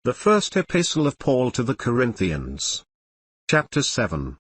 The First Epistle of Paul to the Corinthians. Chapter 7.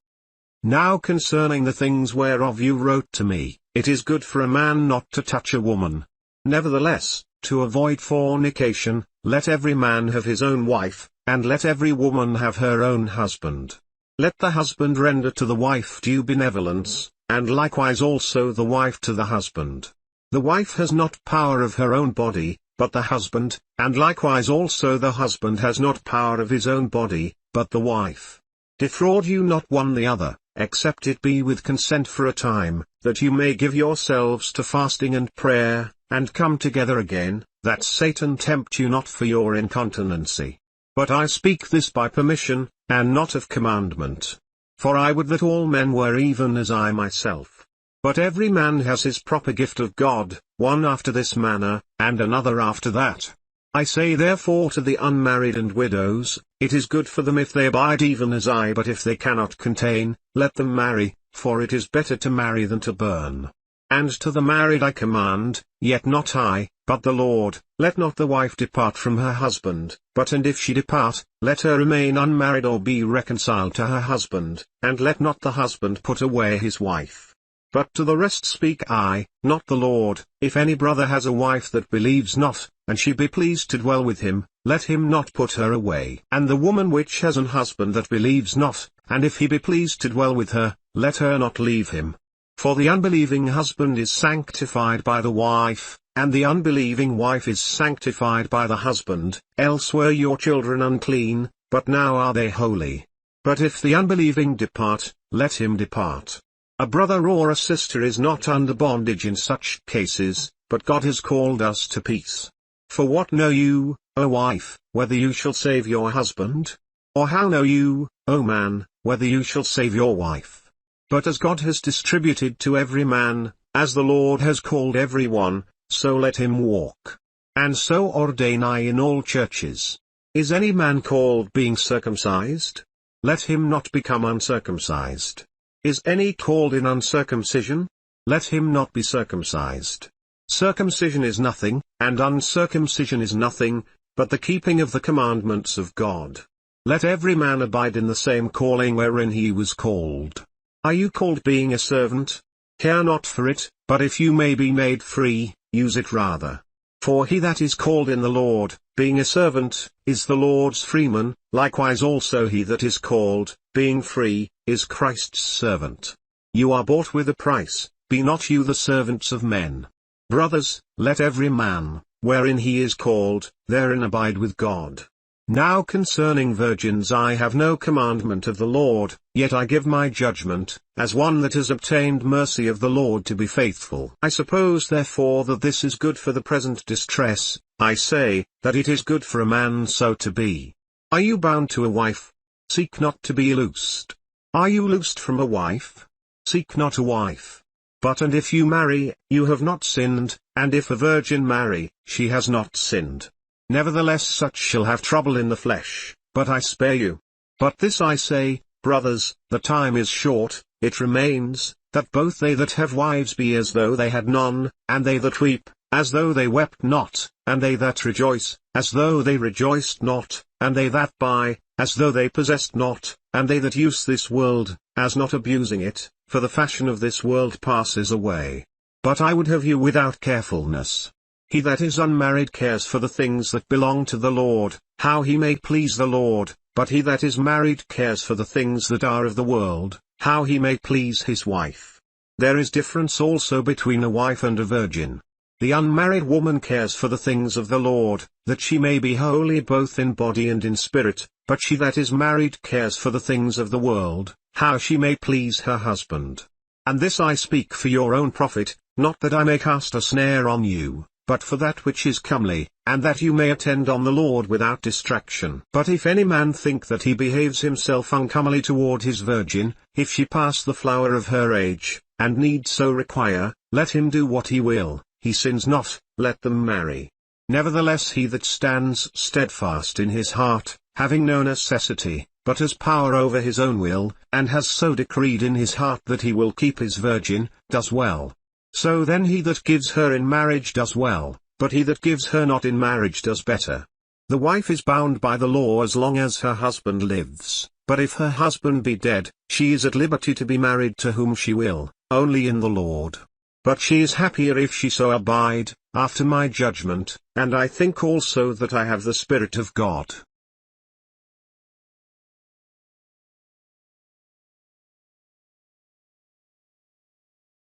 Now concerning the things whereof you wrote to me, it is good for a man not to touch a woman. Nevertheless, to avoid fornication, let every man have his own wife, and let every woman have her own husband. Let the husband render to the wife due benevolence, and likewise also the wife to the husband. The wife has not power of her own body, but the husband, and likewise also the husband has not power of his own body, but the wife. Defraud you not one the other, except it be with consent for a time, that you may give yourselves to fasting and prayer, and come together again, that Satan tempt you not for your incontinency. But I speak this by permission, and not of commandment. For I would that all men were even as I myself. But every man has his proper gift of God, one after this manner, and another after that. I say therefore to the unmarried and widows, it is good for them if they abide even as I, but if they cannot contain, let them marry, for it is better to marry than to burn. And to the married I command, yet not I, but the Lord, let not the wife depart from her husband, but and if she depart, let her remain unmarried or be reconciled to her husband, and let not the husband put away his wife. But to the rest speak I, not the Lord, if any brother has a wife that believes not, and she be pleased to dwell with him, let him not put her away. And the woman which has an husband that believes not, and if he be pleased to dwell with her, let her not leave him. For the unbelieving husband is sanctified by the wife, and the unbelieving wife is sanctified by the husband, else were your children unclean, but now are they holy. But if the unbelieving depart, let him depart. A brother or a sister is not under bondage in such cases, but God has called us to peace. For what know you, O wife, whether you shall save your husband? Or how know you, O man, whether you shall save your wife? But as God has distributed to every man, as the Lord has called every one, so let him walk. And so ordain I in all churches. Is any man called being circumcised? Let him not become uncircumcised. Is any called in uncircumcision? Let him not be circumcised. Circumcision is nothing, and uncircumcision is nothing, but the keeping of the commandments of God. Let every man abide in the same calling wherein he was called. Are you called being a servant? Care not for it, but if you may be made free, use it rather. For he that is called in the Lord, being a servant, is the Lord's freeman, likewise also he that is called, being free, is Christ's servant. You are bought with a price, be not you the servants of men. Brothers, let every man, wherein he is called, therein abide with God. Now concerning virgins I have no commandment of the Lord, yet I give my judgment, as one that has obtained mercy of the Lord to be faithful. I suppose therefore that this is good for the present distress, I say, that it is good for a man so to be. Are you bound to a wife? Seek not to be loosed. Are you loosed from a wife? Seek not a wife. But and if you marry, you have not sinned, and if a virgin marry, she has not sinned. Nevertheless such shall have trouble in the flesh, but I spare you. But this I say, brothers, the time is short, it remains, that both they that have wives be as though they had none, and they that weep, as though they wept not, and they that rejoice, as though they rejoiced not, and they that buy, as though they possessed not, and they that use this world, as not abusing it, for the fashion of this world passes away. But I would have you without carefulness. He that is unmarried cares for the things that belong to the Lord, how he may please the Lord, but he that is married cares for the things that are of the world, how he may please his wife. There is difference also between a wife and a virgin. The unmarried woman cares for the things of the Lord, that she may be holy both in body and in spirit, but she that is married cares for the things of the world, how she may please her husband. And this I speak for your own profit, not that I may cast a snare on you, but for that which is comely, and that you may attend on the Lord without distraction. But if any man think that he behaves himself uncomely toward his virgin, if she pass the flower of her age, and need so require, let him do what he will, he sins not, let them marry. Nevertheless he that stands steadfast in his heart, having no necessity, but has power over his own will, and has so decreed in his heart that he will keep his virgin, does well. So then he that gives her in marriage does well, but he that gives her not in marriage does better. The wife is bound by the law as long as her husband lives, but if her husband be dead, she is at liberty to be married to whom she will, only in the Lord. But she is happier if she so abide, after my judgment, and I think also that I have the Spirit of God.